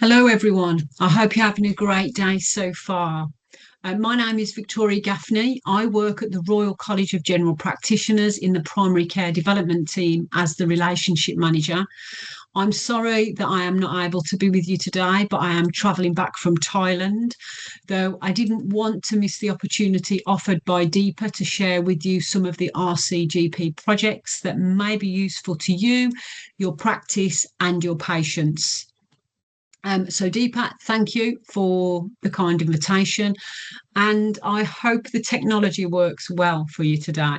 Hello everyone, I hope you're having a great day so far. My name is Victoria Gaffney. I work at the Royal College of General Practitioners in the Primary Care Development team as the Relationship Manager. I'm sorry that I am not able to be with you today, but I am travelling back from Thailand, though I didn't want to miss the opportunity offered by Deepa to share with you some of the RCGP projects that may be useful to you, your practice and your patients. So Deepa, thank you for the kind invitation, and I hope the technology works well for you today.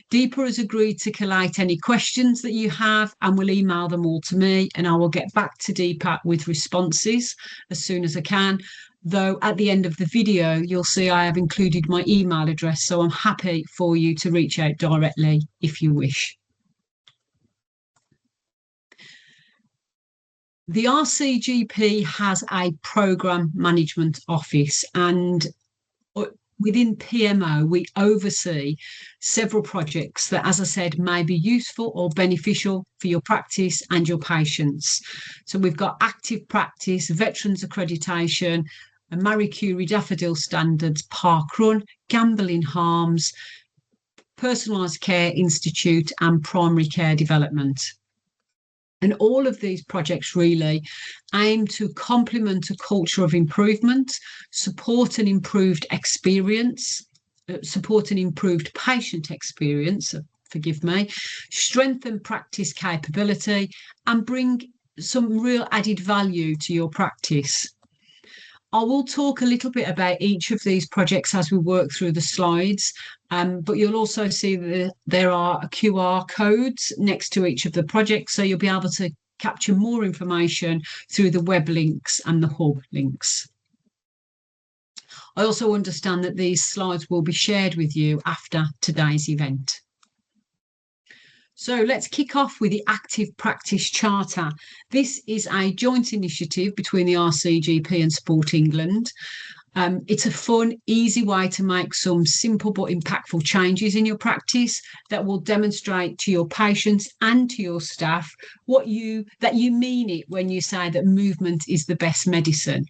Deepa has agreed to collate any questions that you have and will email them all to me, and I will get back to Deepa with responses as soon as I can. Though at the end of the video, you'll see I have included my email address, so I'm happy for you to reach out directly if you wish. The RCGP has a program management office, and within PMO, we oversee several projects that, as I said, may be useful or beneficial for your practice and your patients. So we've got active practice, veterans accreditation, Marie Curie Daffodil Standards, Park Run, Gambling Harms, Personalised Care Institute, and Primary Care Development. And all of these projects really aim to complement a culture of improvement, support an improved experience, support an improved patient experience, forgive me, strengthen practice capability, and bring some real added value to your practice. I will talk a little bit about each of these projects as we work through the slides, but you'll also see that there are QR codes next to each of the projects, so you'll be able to capture more information through the web links and the hub links. I also understand that these slides will be shared with you after today's event. So let's kick off with the Active Practice Charter. This is a joint initiative between the RCGP and Sport England. It's a fun, easy way to make some simple but impactful changes in your practice that will demonstrate to your patients and to your staff that you mean it when you say that movement is the best medicine.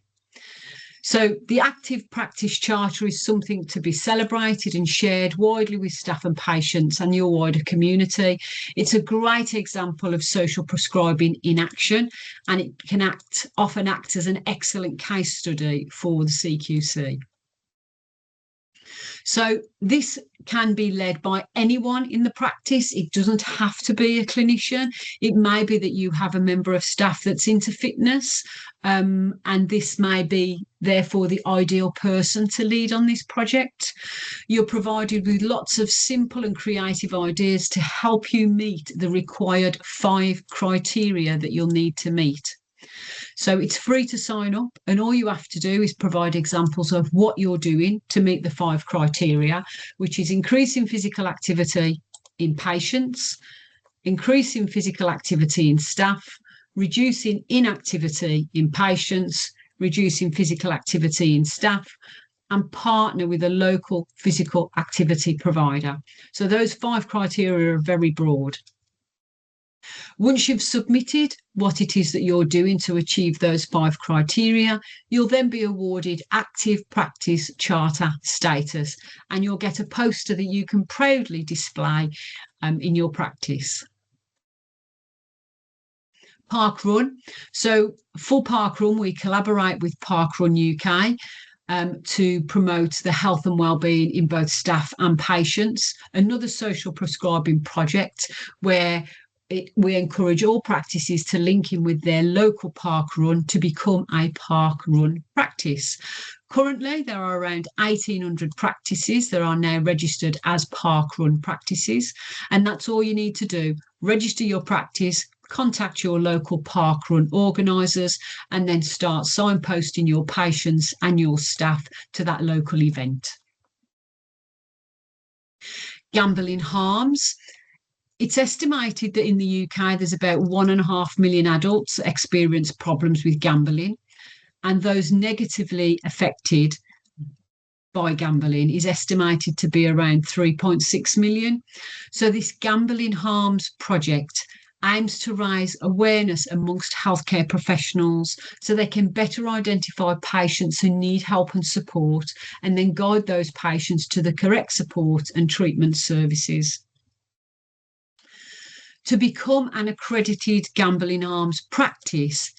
So the Active Practice Charter is something to be celebrated and shared widely with staff and patients and your wider community. It's a great example of social prescribing in action, and it can often act as an excellent case study for the CQC. So this can be led by anyone in the practice. It doesn't have to be a clinician. It may be that you have a member of staff that's into fitness, and this may be therefore the ideal person to lead on this project. You're provided with lots of simple and creative ideas to help you meet the required 5 criteria that you'll need to meet. So it's free to sign up, and all you have to do is provide examples of what you're doing to meet the 5 criteria, which is increasing physical activity in patients, increasing physical activity in staff, reducing inactivity in patients, reducing physical activity in staff, and partner with a local physical activity provider. So those 5 criteria are very broad. Once you've submitted what it is that you're doing to achieve those 5 criteria, you'll then be awarded Active Practice Charter status, and you'll get a poster that you can proudly display in your practice. Park Run. So for Park Run, we collaborate with Park Run UK to promote the health and wellbeing in both staff and patients. Another social prescribing project where we encourage all practices to link in with their local park run to become a park run practice. Currently, there are around 1,800 practices that are now registered as park run practices, and that's all you need to do. Register your practice, contact your local park run organisers, and then start signposting your patients and your staff to that local event. Gambling Harms. It's estimated that in the UK, there's about 1.5 million adults that experience problems with gambling, and those negatively affected by gambling is estimated to be around 3.6 million. So this Gambling Harms project aims to raise awareness amongst healthcare professionals so they can better identify patients who need help and support, and then guide those patients to the correct support and treatment services. To become an accredited Gambling Harms practice,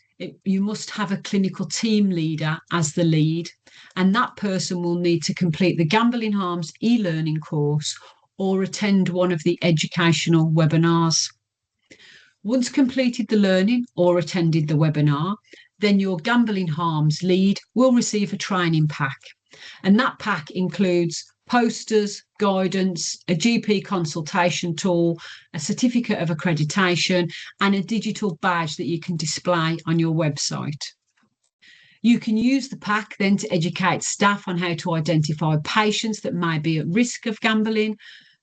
you must have a clinical team leader as the lead, and that person will need to complete the Gambling Harms e-learning course or attend one of the educational webinars. Once completed the learning or attended the webinar, then your Gambling Harms lead will receive a training pack, and that pack includes posters, guidance, a GP consultation tool, a certificate of accreditation, and a digital badge that you can display on your website. You can use the pack then to educate staff on how to identify patients that may be at risk of gambling,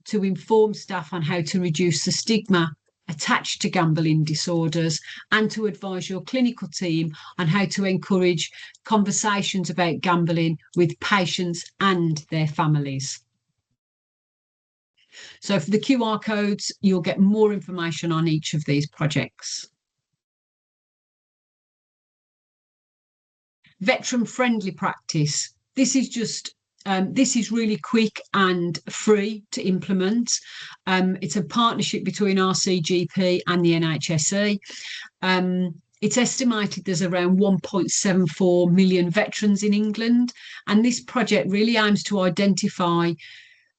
to inform staff on how to reduce the stigma attached to gambling disorders, and to advise your clinical team on how to encourage conversations about gambling with patients and their families. So for the QR codes, you'll get more information on each of these projects. Veteran-friendly practice. This is really quick and free to implement. It's a partnership between RCGP and the NHSE. It's estimated there's around 1.74 million veterans in England, and this project really aims to identify,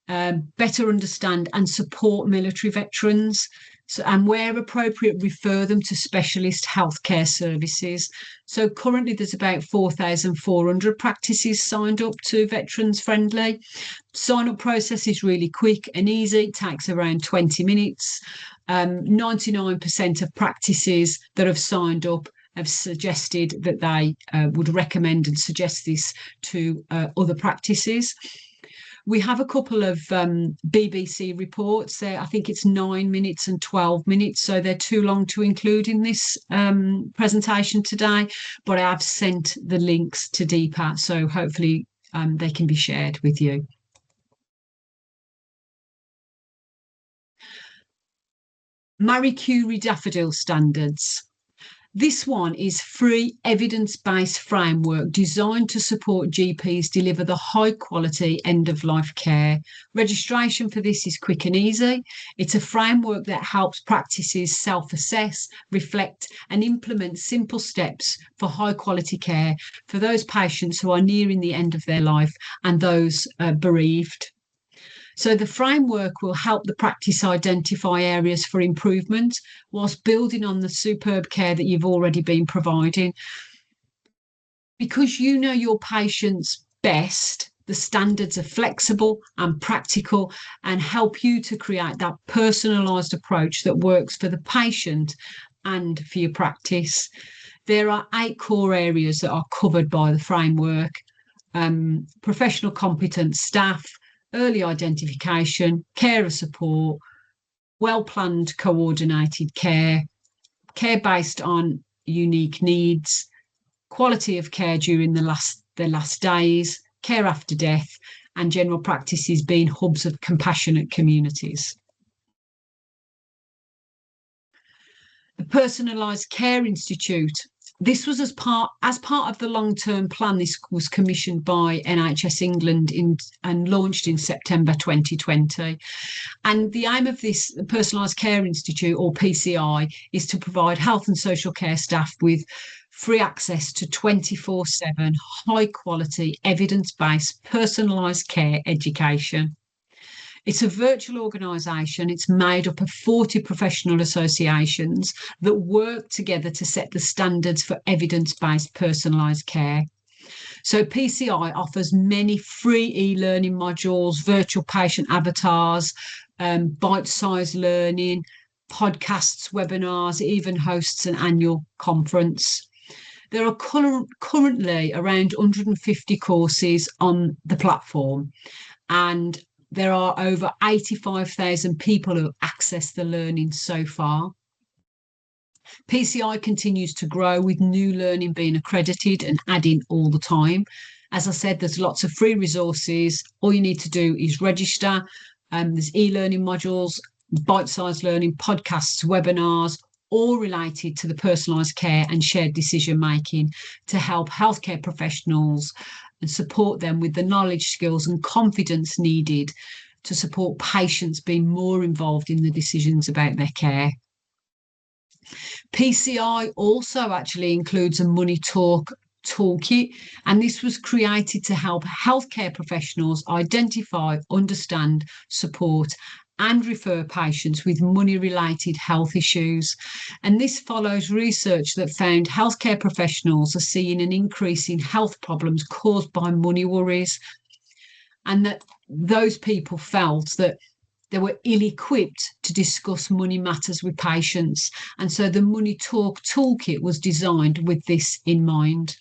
better understand and support military veterans, and where appropriate, refer them to specialist healthcare services. So currently there's about 4,400 practices signed up to Veterans Friendly. Sign-up process is really quick and easy. It takes around 20 minutes. 99% of practices that have signed up have suggested that they would recommend and suggest this to other practices. We have a couple of BBC reports there. I think it's 9 minutes and 12 minutes, so they're too long to include in this presentation today, but I have sent the links to Deepa, so hopefully they can be shared with you. Marie Curie Daffodil Standards. This one is free evidence-based framework designed to support GPs deliver the high quality end-of-life care. Registration for this is quick and easy. It's a framework that helps practices self-assess, reflect and implement simple steps for high quality care for those patients who are nearing the end of their life and those bereaved. So the framework will help the practice identify areas for improvement whilst building on the superb care that you've already been providing. Because you know your patients best, the standards are flexible and practical and help you to create that personalised approach that works for the patient and for your practice. There are 8 core areas that are covered by the framework: professional competence staff, early identification, carer support, well-planned coordinated care, care based on unique needs, quality of care during their last days, care after death, and general practices being hubs of compassionate communities. The Personalised Care Institute. This was as part of the long-term plan. This was commissioned by NHS England and launched in September 2020. And the aim of this Personalised Care Institute, or PCI, is to provide health and social care staff with free access to 24/7 high-quality, evidence-based personalised care education. It's a virtual organisation. It's made up of 40 professional associations that work together to set the standards for evidence-based personalised care. So PCI offers many free e-learning modules, virtual patient avatars, bite-sized learning, podcasts, webinars. It even hosts an annual conference. There are currently around 150 courses on the platform, and there are over 85,000 people who have accessed the learning so far. PCI continues to grow with new learning being accredited and adding all the time. As I said, there's lots of free resources. All you need to do is register. There's e-learning modules, bite-sized learning, podcasts, webinars, all related to the personalised care and shared decision making to help healthcare professionals and support them with the knowledge, skills and confidence needed to support patients being more involved in the decisions about their care. PCI also actually includes a Money Talk toolkit, and this was created to help healthcare professionals identify, understand, support and refer patients with money-related health issues. And this follows research that found healthcare professionals are seeing an increase in health problems caused by money worries, and that those people felt that they were ill-equipped to discuss money matters with patients. And so the Money Talk toolkit was designed with this in mind.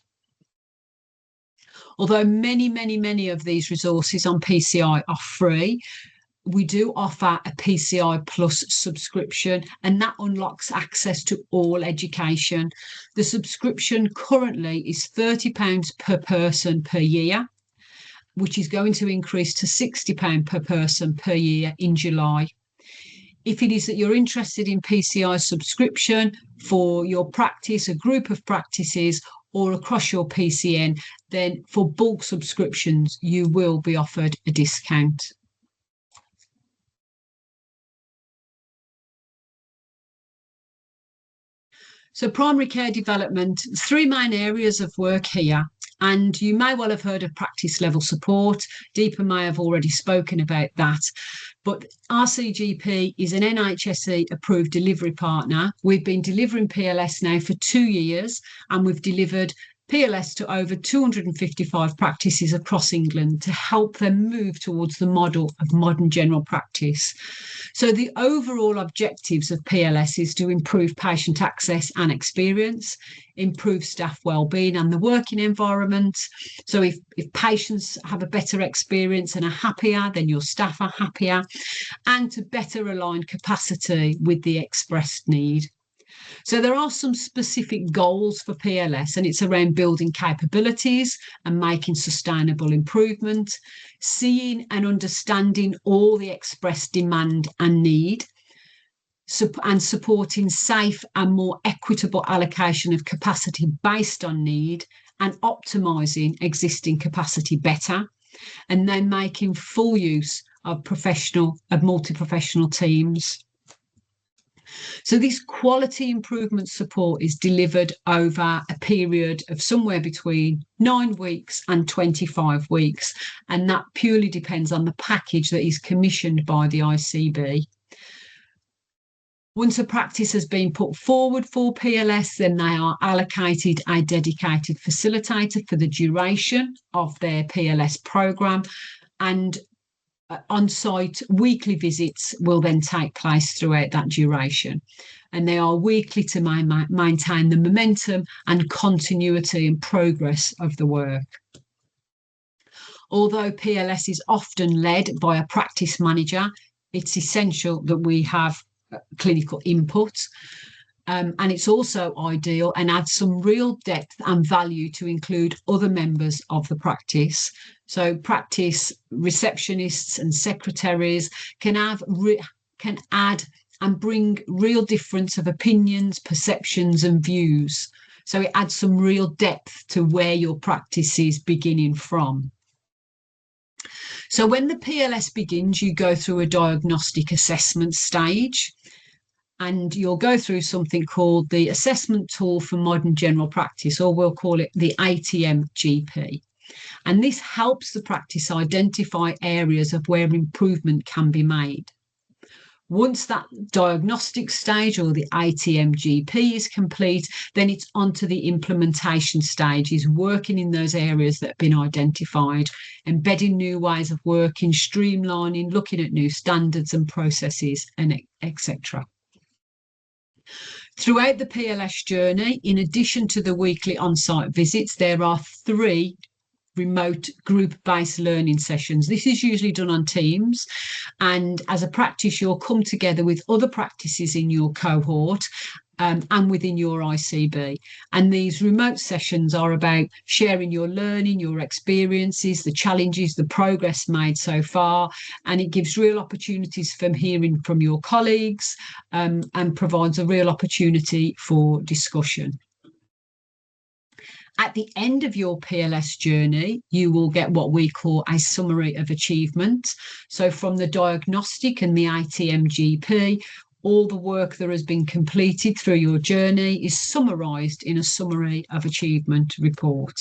Although many of these resources on PCI are free, we do offer a PCI Plus subscription, and that unlocks access to all education. The subscription currently is £30 per person per year, which is going to increase to £60 per person per year in July. If it is that you're interested in PCI subscription for your practice, a group of practices, or across your PCN, then for bulk subscriptions, you will be offered a discount. So primary care development, 3 main areas of work here. And you may well have heard of practice level support. Deepa may have already spoken about that. But RCGP is an NHSE approved delivery partner. We've been delivering PLS now for 2 years, and we've delivered PLS to over 255 practices across England to help them move towards the model of modern general practice. So the overall objectives of PLS is to improve patient access and experience, improve staff wellbeing and the working environment. So if patients have a better experience and are happier, then your staff are happier, and to better align capacity with the expressed need. So there are some specific goals for PLS, and it's around building capabilities and making sustainable improvement, seeing and understanding all the expressed demand and need, and supporting safe and more equitable allocation of capacity based on need, and optimising existing capacity better, and then making full use of multi-professional teams. So this quality improvement support is delivered over a period of somewhere between 9 weeks and 25 weeks, and that purely depends on the package that is commissioned by the ICB. Once a practice has been put forward for PLS, then they are allocated a dedicated facilitator for the duration of their PLS programme, and on-site weekly visits will then take place throughout that duration, and they are weekly to maintain the momentum and continuity and progress of the work. Although PLS is often led by a practice manager, it's essential that we have clinical input, and it's also ideal and adds some real depth and value to include other members of the practice. So practice receptionists and secretaries can add and bring real difference of opinions, perceptions and views. So it adds some real depth to where your practice is beginning from. So when the PLS begins, you go through a diagnostic assessment stage, and you'll go through something called the Assessment Tool for Modern General Practice, or we'll call it the ATM GP. And this helps the practice identify areas of where improvement can be made. Once that diagnostic stage or the ATM GP is complete, then it's onto the implementation stage, is working in those areas that have been identified, embedding new ways of working, streamlining, looking at new standards and processes, and etc. Throughout the PLS journey, in addition to the weekly on-site visits, there are 3 remote group-based learning sessions. This is usually done on Teams, and as a practice, you'll come together with other practices in your cohort and within your ICB. And these remote sessions are about sharing your learning, your experiences, the challenges, the progress made so far. And it gives real opportunities from hearing from your colleagues, and provides a real opportunity for discussion. At the end of your PLS journey, you will get what we call a summary of achievement. So from the diagnostic and the ATM-GP, all the work that has been completed through your journey is summarised in a summary of achievement report.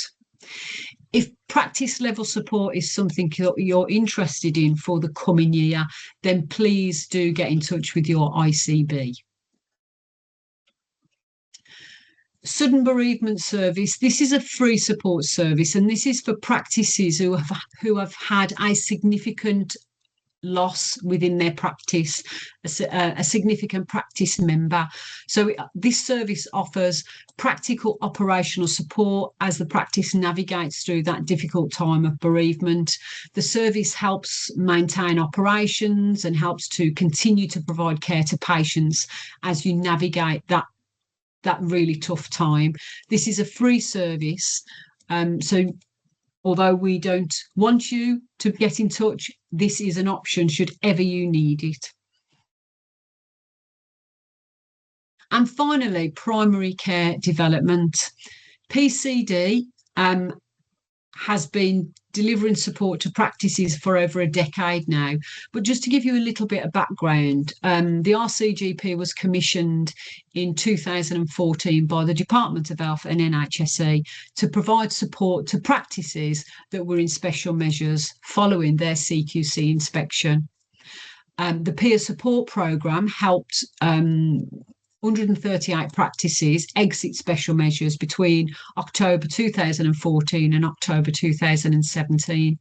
If practice level support is something you're interested in for the coming year, then please do get in touch with your ICB. Sudden bereavement service. This is a free support service, and this is for practices who have had a significant loss within their practice, a significant practice member. So this service offers practical operational support as the practice navigates through that difficult time of bereavement. The service helps maintain operations and helps to continue to provide care to patients as you navigate that really tough time. This is a free service. So although we don't want you to get in touch, this is an option should ever you need it. And finally, primary care development. PCD has been delivering support to practices for over a decade now. But just to give you a little bit of background, the RCGP was commissioned in 2014 by the Department of Health and NHSE to provide support to practices that were in special measures following their CQC inspection. The peer support programme helped 138 practices exit special measures between October 2014 and October 2017.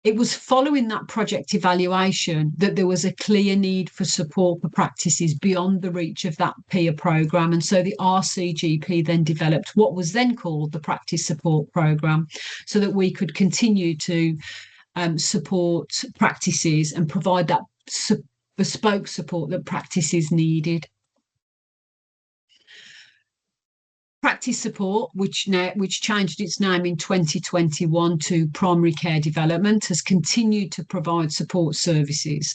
It was following that project evaluation that there was a clear need for support for practices beyond the reach of that peer programme. And so the RCGP then developed what was then called the Practice Support Programme, so that we could continue to support practices and provide that bespoke support that practices needed. Practice Support, which changed its name in 2021 to Primary Care Development, has continued to provide support services,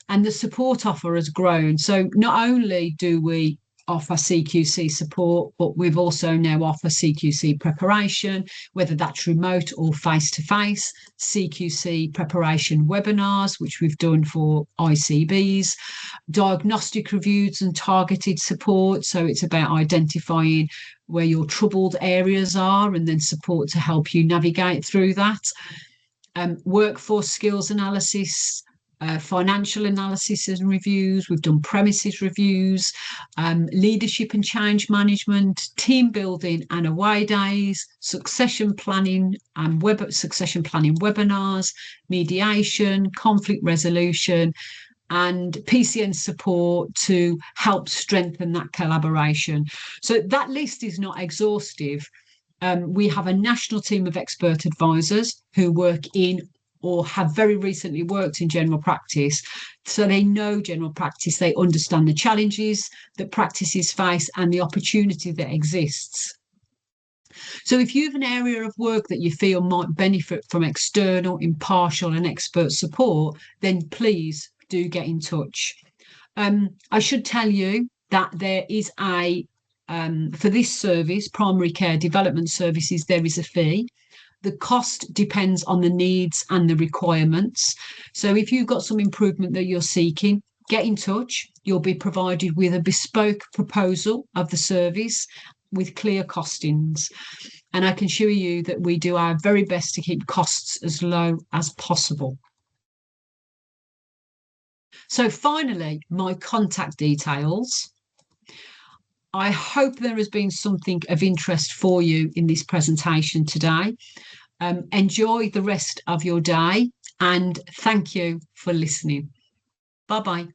and the support offer has grown. So not only do we offer CQC support, but we've also now offer CQC preparation, whether that's remote or face-to-face, CQC preparation webinars, which we've done for ICBs, diagnostic reviews and targeted support. So it's about identifying where your troubled areas are and then support to help you navigate through that. Workforce skills analysis, financial analysis and reviews. We've done premises reviews, leadership and change management, team building and away days, succession planning and succession planning webinars, mediation, conflict resolution, and PCN support to help strengthen that collaboration. So that list is not exhaustive. We have a national team of expert advisors who work in or have very recently worked in general practice. So they know general practice, they understand the challenges that practices face and the opportunity that exists. So if you have an area of work that you feel might benefit from external, impartial and expert support, then please do get in touch. I should tell you that there is for this service, Primary Care Development Services, there is a fee. The cost depends on the needs and the requirements. So if you've got some improvement that you're seeking, get in touch. You'll be provided with a bespoke proposal of the service with clear costings. And I can assure you that we do our very best to keep costs as low as possible. So finally, my contact details. I hope there has been something of interest for you in this presentation today. Enjoy the rest of your day and thank you for listening. Bye-bye.